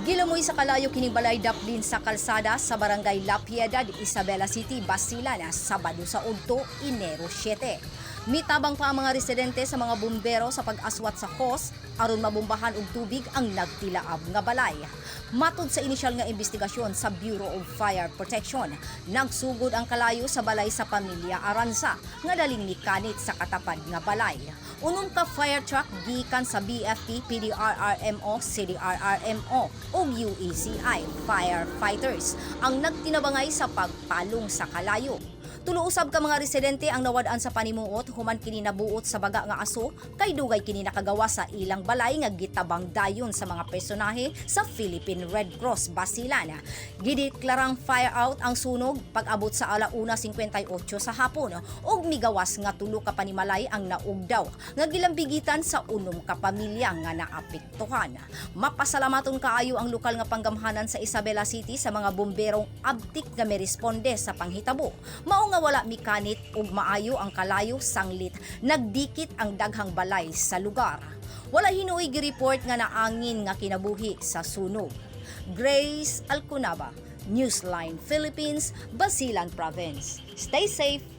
Gilamoy sa kalayo kining balay daplin sa kalsada sa barangay La Piedad, Isabela City, Basilan, Sabado sa Udto, Enero 7. Mitabang pa ang mga residente sa mga bumbero sa pag-aswat sa hose aron mabombahan og tubig ang nagtilaab nga balay. Matud sa inisyal nga investigasyon sa Bureau of Fire Protection, nagsugod ang kalayo sa balay sa pamilya Aranza nga daling nikanit sa katapad nga balay. Unom ka fire truck gikan sa BFP, PDRRMO, CDRRMO ug UECI firefighters ang nagtinabangay sa pagpalong sa kalayo. Tuluusab ka mga residente ang nawad-an sa panimuot human kini nabuot sa baga nga aso kay dugay kini nakagawa sa ilang balay nga gitabang dayon sa mga personahe sa Philippine Red Cross Basilan. Gideklarang fire out ang sunog pag-abot sa 1:58 sa hapon ug migawas nga tulo ka panimalay ang naugdaw nga gilambigitan sa unom ka pamilya nga naapektuhan. Mapasalamaton kaayo ang lokal nga panggamhanan sa Isabela City sa mga bomberong abtik nga meresponde sa panghitabo. Mao nga wala mikanit ug maayo ang kalayo sanglit nagdikit ang daghang balay sa lugar. Wala hinuoy gi-report nga naangin nga kinabuhi sa sunog. Grace Alcunaba, Newsline Philippines, Basilan Province. Stay safe.